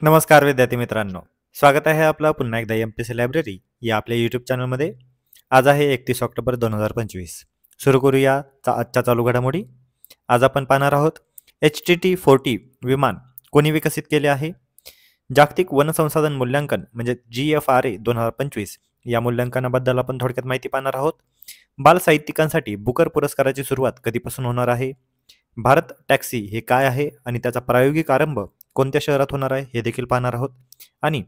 नमस्कार विद्यार्थी मित्रांनो, स्वागत आहे आपलं पुन्हा एकदा MPC लायब्ररी या आपल्या यूट्यूब चॅनलमध्ये. आज आहे 31 ऑक्टोबर 2025. सुरू करूया आजच्या चालू घडामोडी. आज आपण पाहणार आहोत HTT-40 विमान कोणी विकसित केले आहे. जागतिक वन संसाधन मूल्यांकन म्हणजे GFRA 2025 या मूल्यांकनाबद्दल आपण थोडक्यात माहिती पाहणार आहोत. बाल साहित्यिकांसाठी बुकर पुरस्काराची सुरुवात कधीपासून होणार आहे. भारत टॅक्सी हे काय आहे आणि त्याचा प्रायोगिक आरंभ कोणत्या शहरात होणार आहे हे देखील पाहणार आहोत. आणि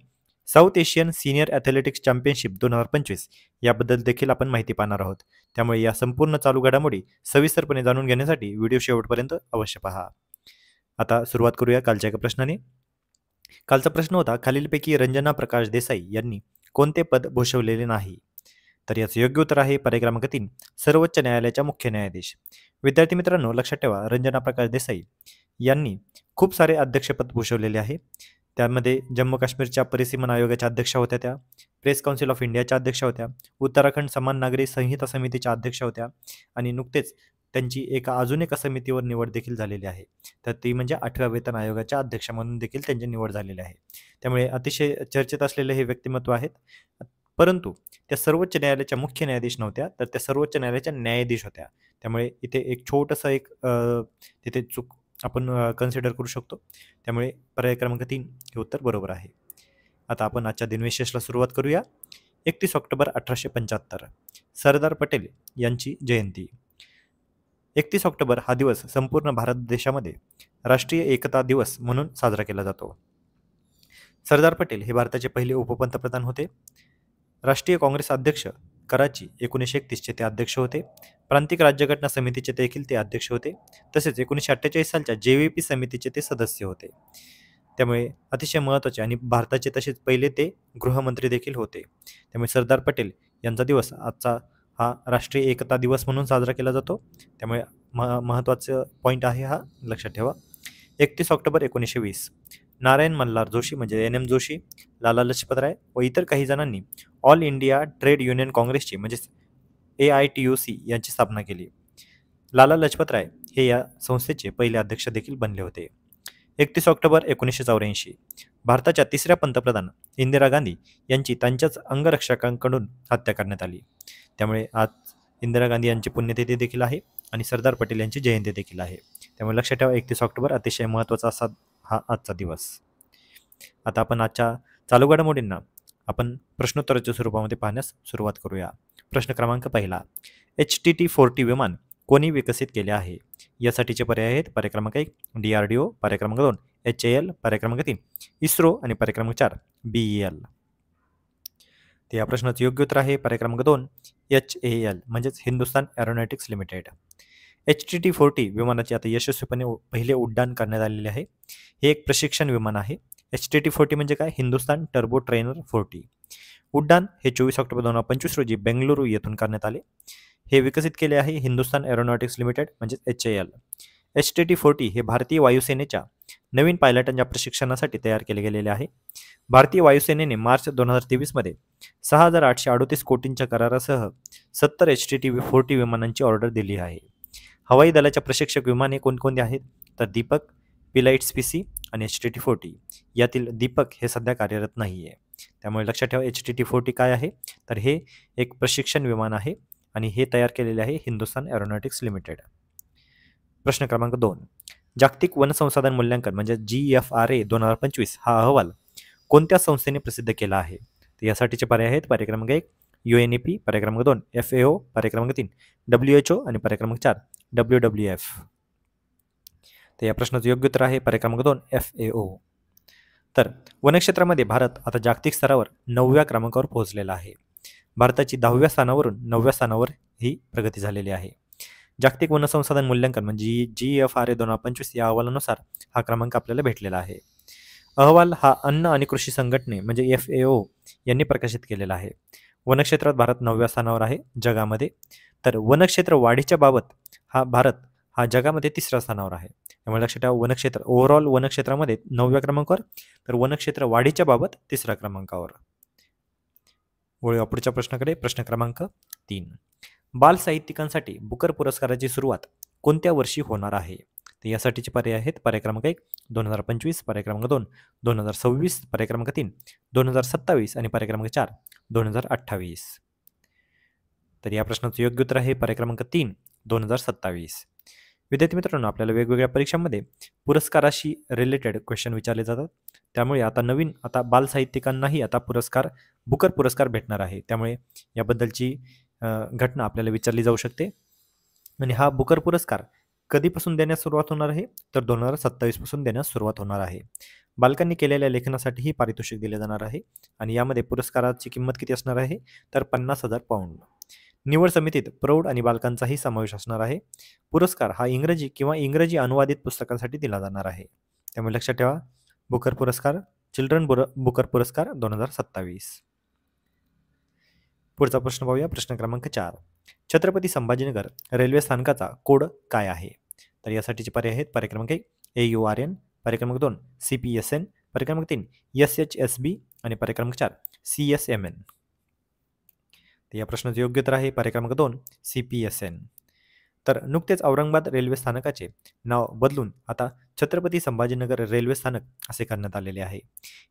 south Asian senior athletics championship 2025 याबद्दल देखील आपण माहिती पाहणार आहोत. त्यामुळे या संपूर्ण चालू घडामोडी सविस्तरपणे जाणून घेण्यासाठी व्हिडिओ शेवटपर्यंत अवश्य पहा. आता सुरुवात करूया कालच्या एका प्रश्नाने. कालचा प्रश्न होता, खालीलपैकी रंजना प्रकाश देसाई यांनी कोणते पद भूषवलेले नाही. तर याचं योग्य उत्तर आहे पर्याय क्रमांक 3, सर्वोच्च न्यायालयाच्या मुख्य न्यायाधीश. विद्यार्थी मित्रांनो, लक्षात ठेवा, रंजना प्रकाश देसाई यांनी खूप सारे अध्यक्षपद भूषवलेले आहे. त्यामध्ये जम्मू काश्मीरच्या परिसीमन आयोगाच्या अध्यक्ष होत्या, त्या प्रेस काउन्सिल ऑफ इंडियाच्या अध्यक्ष होत्या, उत्तराखंड समान नागरी संहिता समितीच्या अध्यक्ष होत्या आणि नुकतेच त्यांची अजून एका समितीवर निवड देखील झालेली आहे. तर ती म्हणजे 8व्या वेतन आयोगाच्या अध्यक्ष म्हणून देखील त्यांची निवड झालेली आहे. त्यामुळे अतिशय चर्चेत असलेले हे व्यक्तिमत्व आहेत. परंतु त्या सर्वोच्च न्यायालयाच्या मुख्य न्यायाधीश नव्हत्या, तर त्या सर्वोच्च न्यायालयाच्या न्यायाधीश होत्या. त्यामुळे इथे एक छोटंसं तिथे चूक आपण कन्सिडर करू शकतो. त्यामुळे पर्याय क्रमांक 3 हे उत्तर बरोबर आहे. आता आपण आजच्या दिनविशेषला सुरुवात करूया. 31 ऑक्टोबर 1875 सरदार पटेल यांची जयंती. 31 ऑक्टोबर हा दिवस संपूर्ण भारत देशामध्ये राष्ट्रीय एकता दिवस म्हणून साजरा केला जातो. सरदार पटेल हे भारताचे पहिले उपपंतप्रधान होते. राष्ट्रीय काँग्रेस अध्यक्ष कराची 1931चे ते अध्यक्ष होते. प्रांतिक राज्यघटना समितीचे देखील ते अध्यक्ष होते. तसेच 1948 सालच्या JVP समितीचे ते सदस्य होते. त्यामुळे अतिशय महत्त्वाचे आणि भारताचे तसेच पहिले ते गृहमंत्री देखील होते. त्यामुळे सरदार पटेल यांचा दिवस आजचा हा राष्ट्रीय एकता दिवस म्हणून साजरा केला जातो. त्यामुळे महत्त्वाचं पॉईंट आहे हा, लक्षात ठेवा. 31 ऑक्टोबर 1920 नारायण मल्हार जोशी म्हणजे NM जोशी, लाला लजपतराय व इतर काही जणांनी ऑल इंडिया ट्रेड युनियन काँग्रेसची म्हणजेच AITUC यांची स्थापना केली. लाला लजपतराय हे या संस्थेचे पहिले अध्यक्ष देखील बनले होते. 31 ऑक्टोबर 1984 भारताच्या तिसऱ्या पंतप्रधान इंदिरा गांधी यांची त्यांच्याच अंगरक्षकांकडून हत्या करण्यात आली. त्यामुळे आज इंदिरा गांधी यांची पुण्यतिथी देखील आहे आणि सरदार पटेल यांची जयंती देखील आहे. त्यामुळे लक्षात ठेवा, 31 ऑक्टोबर अतिशय महत्त्वाचा असा हा आजचा दिवस. आता आपण आजच्या चालू घडामोडींना आपण प्रश्नोत्तराच्या स्वरूपामध्ये पाहण्यास सुरुवात करूया. प्रश्न क्रमांक 1, HTT-40 विमान कोणी विकसित केले आहे. यासाठीचे पर्याय आहेत पर्याय क्रमांक 1 DRDO, पर्याय क्रमांक 2 HAL, पर्याय क्रमांक 3 इस्रो आणि पर्याय क्रमांक 4 BEL. तर या प्रश्नाचं योग्य उत्तर आहे पर्याय क्रमांक 2 HAL म्हणजेच हिंदुस्तान एरोनॉटिक्स लिमिटेड. HTT-40 विमानाचे आता यशस्वीपणे पहिले उड्डाण करण्यात आलेले आहे. हे एक प्रशिक्षण विमान आहे. HTT-40 म्हणजे काय, हिंदुस्तान टर्बो ट्रेनर 40. उड्डाण हे 24 ऑक्टोबर 2025 रोजी बेंगळुरू येथून करण्यात आले. हे विकसित केले आहे हिंदुस्तान एरोनॉटिक्स लिमिटेड म्हणजेच HAL. HTT-40 हे भारतीय वायुसेनेच्या नवीन पायलटांच्या प्रशिक्षणासाठी तयार केले गेलेले आहे. भारतीय वायुसेनेने मार्च 2023 मध्ये 6,838 कोटींच्या करारासह 70 HTT-40 विमानांची ऑर्डर दिली आहे. हवाई दलाच्या प्रशिक्षक विमाने कोणकोणती आहेत, तर दीपक, पिलाइट्स PC आणि HTT-40. यातील दीपक हे सध्या कार्यरत नाही आहे. त्यामुळे लक्षात ठेवा, HTT-40 काय आहे, तर हे एक प्रशिक्षण विमान आहे आणि हे तयार केलेले आहे हिंदुस्तान एरोनॉटिक्स लिमिटेड. प्रश्न क्रमांक 2, जागतिक वन संसाधन मूल्यांकन म्हणजे GFRA 2025 हा अहवाल कोणत्या संस्थेने प्रसिद्ध केला आहे. तर यासाठीचे पर्याय आहेत पर्याय क्रमांक 1 UNEP, पर्याय क्रमांक 2 FAO, पर्याय क्रमांक 3 WHO आणि पर्याय क्रमांक 4 WWF. तर या प्रश्नाचं योग्य उत्तर आहे पर्याय क्रमांक 2 FAO. तर वनक्षेत्रामध्ये भारत आता जागतिक स्तरावर 9व्या क्रमांकावर पोहोचलेला आहे. भारताची 10व्या स्थानावरून 9व्या स्थानावर ही प्रगती झालेली आहे. जागतिक वन संसाधन मूल्यांकन म्हणजे GFRA 2025 या अहवालानुसार हा क्रमांक आपल्याला भेटलेला आहे. अहवाल हा अन्न आणि कृषी संघटने म्हणजे FAO यांनी प्रकाशित केलेला आहे. वनक्षेत्रात भारत 9व्या स्थानावर आहे जगामध्ये. तर वनक्षेत्र वाढीच्या बाबत भारत हा जगामध्ये 3ऱ्या स्थानावर आहे. त्यामुळे लक्षात ठेवा, वनक्षेत्र ओव्हरऑल वनक्षेत्रामध्ये 9व्या क्रमांकावर, तर वनक्षेत्र वाढीच्या बाबत 3ऱ्या क्रमांकावर. वळूया पुढच्या प्रश्नाकडे. प्रश्न क्रमांक 3, बाल साहित्यिकांसाठी बुकर पुरस्काराची सुरुवात कोणत्या वर्षी होणार आहे. तर यासाठीचे पर्याय आहेत पर्याय क्रमांक 1 2025, पर्याय क्रमांक 2 2026, पर्याय क्रमांक 3 2027 आणि पर्याय क्रमांक 4 2028. तर या प्रश्नाचं योग्य उत्तर आहे पर्याय क्रमांक 3 2027. विद्यार्थी मित्रांनो, आपल्याला वेगवेगळ्या परीक्षांमध्ये पुरस्काराशी रिलेटेड क्वेश्चन विचारले जातात. त्यामुळे आता बाल साहित्यिकांनाही आता बुकर पुरस्कार भेटणार आहे. त्यामुळे याबद्दलची घटना आपल्याला विचारली जाऊ शकते. आणि हा बुकर पुरस्कार कधीपासून देण्यास सुरुवात होणार आहे तर 2027 पासून देण्यास सुरुवात होणार आहे. बालकांनी केलेल्या लेखनासाठीही पारितोषिक दिले जाणार आहे आणि यामध्ये पुरस्काराची किंमत किती असणार आहे तर 50,000 पाऊंड. निवड समितीत प्रौढ आणि बालकांचाही समावेश असणार आहे. पुरस्कार हा इंग्रजी किंवा इंग्रजी अनुवादित पुस्तकांसाठी दिला जाणार आहे. त्यामुळे लक्षात ठेवा, बुकर पुरस्कार, चिल्ड्रन बुकर पुरस्कार 2027. पुढचा प्रश्न पाहूया. प्रश्न क्रमांक 4. छत्रपती संभाजीनगर रेल्वे स्थानकाचा कोड काय आहे? तर यासाठीचे पर्याय आहेत पर्याय क्रमांक 1 AURN, पर्याय क्रमांक 2 CPSN, पर्याय क्रमांक 3 SHSB आणि पर्याय क्रमांक 4 CSMN. तर या प्रश्नाचं योग्य उत्तर आहे पर्याय क्रमांक 2 CPSN. तर नुकतेच औरंगाबाद रेल्वे स्थानकाचे नाव बदलून आता छत्रपती संभाजीनगर रेल्वे स्थानक असे करण्यात आलेले आहे.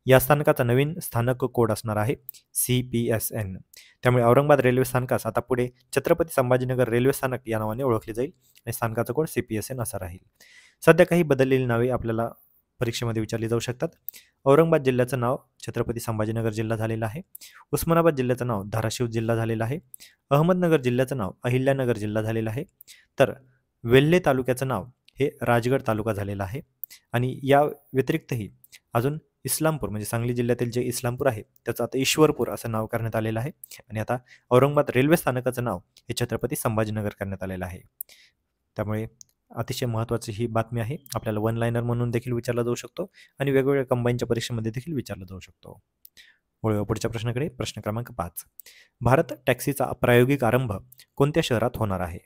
या स्थानकाचा नवीन स्थानक कोड असणार आहे CPSN. त्यामुळे औरंगाबाद रेल्वे स्थानकास आता पुढे छत्रपती संभाजीनगर रेल्वे स्थानक या नावाने ओळखले जाईल आणि स्थानकाचा कोड CPSN असा राहील. सध्या काही बदललेली नावे आपल्याला परीक्षेमध्ये विचारली जाऊ शकतात. औरंगाबाद जिल्ह्याचं नाव छत्रपती संभाजीनगर जिल्हा झालेलं आहे. उस्मानाबाद जिल्ह्याचं नाव धाराशिव जिल्हा झालेलं आहे. अहमदनगर जिल्ह्याचं नाव अहिल्यानगर जिल्हा झालेलं आहे. तर वेल्हे तालुक्याचं नाव हे राजगड तालुका झालेला आहे. आणि या व्यतिरिक्तही अजून इस्लामपूर म्हणजे सांगली जिल्ह्यातील जे इस्लामपूर आहे त्याचं आता ईश्वरपूर असं नाव करण्यात आलेलं आहे. आणि आता औरंगाबाद रेल्वे स्थानकाचं नाव हे छत्रपती संभाजीनगर करण्यात आलेलं आहे. त्यामुळे अतिशय महत्त्वाची ही बातमी आहे. आपल्याला वन लाईनर म्हणून देखील विचारला जाऊ शकतो आणि वेगवेगळ्या कंबाईनच्या परीक्षेमध्ये देखील विचारला जाऊ शकतो. वळूया पुढच्या प्रश्नाकडे. प्रश्न क्रमांक 5. भारत टॅक्सीचा प्रायोगिक आरंभ कोणत्या शहरात होणार आहे?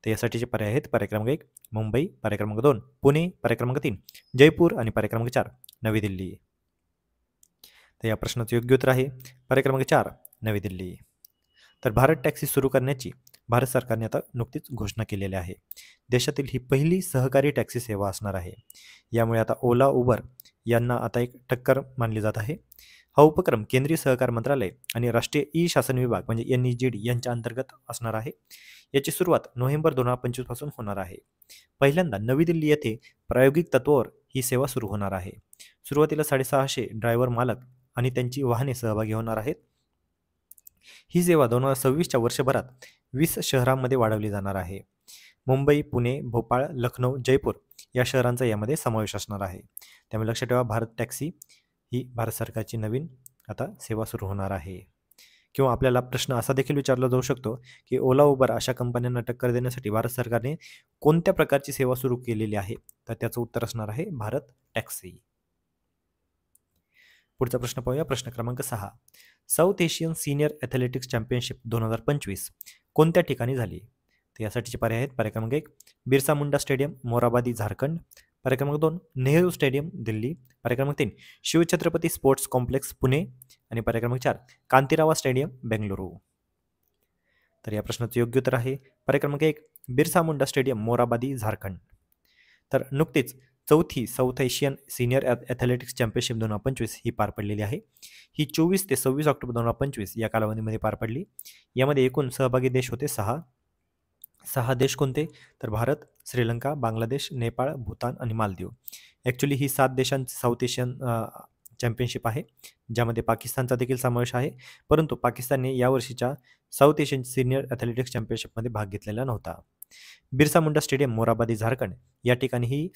तर यासाठीचे पर्याय आहेत पर्याय क्रमांक 1 मुंबई, पर्याय क्रमांक 2 पुणे, पर्याय क्रमांक 3 जयपूर आणि पर्याय क्रमांक 4 नवी दिल्ली. तर या प्रश्नाचं योग्य उत्तर आहे पर्याय क्रमांक 4 नवी दिल्ली. तर भारत टॅक्सी सुरू करण्याची भारत सरकारने आता नुकतीच घोषणा केलेली आहे. देशातील ही पहिली सहकारी टॅक्सी सेवा असणार आहे. यामुळे आता ओला, उबर यांना आता एक टक्कर मानली जात आहे. हा उपक्रम केंद्रीय सहकार मंत्रालय आणि राष्ट्रीय ई शासन विभाग म्हणजे NEGD यांच्या अंतर्गत असणार आहे. याची सुरुवात नोव्हेंबर 2025 पासून होणार आहे. पहिल्यांदा नवी दिल्ली येथे प्रायोगिक तत्वावर ही सेवा सुरू होणार आहे. सुरुवातीला 650 ड्रायव्हर मालक आणि त्यांची वाहने सहभागी होणार आहेत. ही सेवा 2026च्या वर्षभरात 20 शहरांमध्ये वाढवली जाणार आहे. मुंबई, पुणे, भोपाळ, लखनौ, जयपूर या शहरांचा यामध्ये समावेश असणार आहे. त्यामुळे लक्षात ठेवा, भारत टॅक्सी ही भारत सरकारची नवीन आता सेवा सुरू होणार आहे. किंवा आपल्याला प्रश्न असा देखील विचारला जाऊ शकतो की ओला, उबर अशा कंपन्यांना टक्कर देण्यासाठी भारत सरकारने कोणत्या प्रकारची सेवा सुरू केलेली आहे? तर त्याचं उत्तर असणार आहे भारत टॅक्सी. पुढचा प्रश्न पाहूया. प्रश्न क्रमांक 6. South Asian senior athletics championship 2025 कोणत्या ठिकाणी झाली? तर यासाठीचे पर्याय आहेत पर्याय क्रमांक 1 बिरसा मुंडा स्टेडियम, मोराबादी, झारखंड, पर्याय क्रमांक 2 नेहरू स्टेडियम, दिल्ली, पर्याय क्रमांक 3 शिवछत्रपती स्पोर्ट्स कॉम्प्लेक्स, पुणे आणि पर्याय क्रमांक 4 कांतीरावा स्टेडियम, बेंगलुरू. तर या प्रश्नाचं योग्य उत्तर आहे पर्याय क्रमांक 1 बिरसा मुंडा स्टेडियम, मोराबादी, झारखंड. तर नुकतीच चौथी south Asian senior athletics championship 2025 ही पार पडलेली आहे. ही 24 ते 26 ऑक्टोबर 2025 या कालावधीमध्ये पार पडली. यामध्ये एकूण सहभागी देश होते 6 देश कोणते? तर भारत, श्रीलंका, बांगलादेश, नेपाळ, भूतान आणि मालदीव. ॲक्च्युली ही 7 देशांची साऊथ एशियन चॅम्पियनशिप आहे, ज्यामध्ये पाकिस्तानचा देखील समावेश आहे. परंतु पाकिस्तानने यावर्षीच्या साऊथ एशियन सिनियर ॲथलेटिक्स चॅम्पियनशिपमध्ये भाग घेतलेला नव्हता. बिरसा मुंडा स्टेडियम, मोराबादी, झारखंड या ठिकाणी ही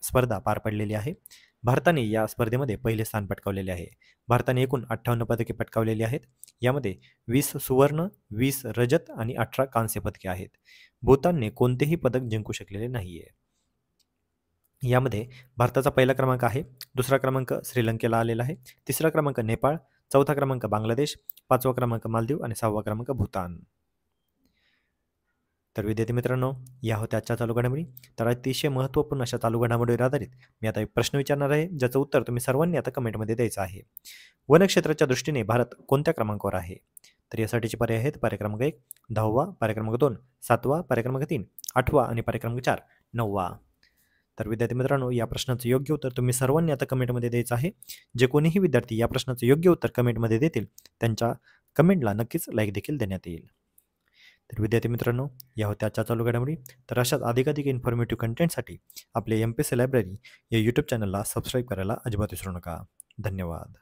स्पर्धा पार पडलेली आहे. भारताने या स्पर्धेमध्ये पहिले स्थान पटकावलेले आहे. भारताने एकूण 58 पदके पटकावलेली आहेत. यामध्ये 20 सुवर्ण, 20 रजत आणि 18 कांस्य पदके आहेत. भूतानने कोणतेही पदक जिंकू शकलेले नाही आहे. यामध्ये भारताचा पहिला क्रमांक आहे, दुसरा क्रमांक श्रीलंकेला आलेला आहे, तिसरा क्रमांक नेपाळ, चौथा क्रमांक बांगलादेश, 5वा क्रमांक मालदीव आणि 6वा क्रमांक भूतान. तर विद्यार्थी मित्रांनो, या होत्या आजच्या चालू घडामोडी. तर अतिशय महत्त्वपूर्ण अशा चालू घडामोडीवर आधारित मी आता एक प्रश्न विचारणार आहे, ज्याचं उत्तर तुम्ही सर्वांनी आता कमेंटमध्ये द्यायचं आहे. वनक्षेत्राच्या दृष्टीने भारत कोणत्या क्रमांकावर आहे? तर यासाठीचे पर्याय आहेत पर्याय क्रमांक 1 10वा, पर्याय क्रमांक 2 7वा, पर्याय क्रमांक 3 8वा आणि पर्याय क्रमांक 4 9वा. तर विद्यार्थी मित्रांनो, या प्रश्नाचं योग्य उत्तर तुम्ही सर्वांनी आता कमेंटमध्ये द्यायचं आहे. जे कोणीही विद्यार्थी या प्रश्नाचं योग्य उत्तर कमेंटमध्ये देतील त्यांच्या कमेंटला नक्कीच लाईक देखील देण्यात येईल. तर विद्यार्थी मित्रांनो, या होत्या आजच्या चालू घडामोडी. तर अशाच अधिकाधिक इन्फॉर्मेटिव्ह कंटेंटसाठी आपले MPSC लायब्ररी या यूट्यूब चॅनलला सबस्क्राईब करायला अजिबात विसरू नका. धन्यवाद.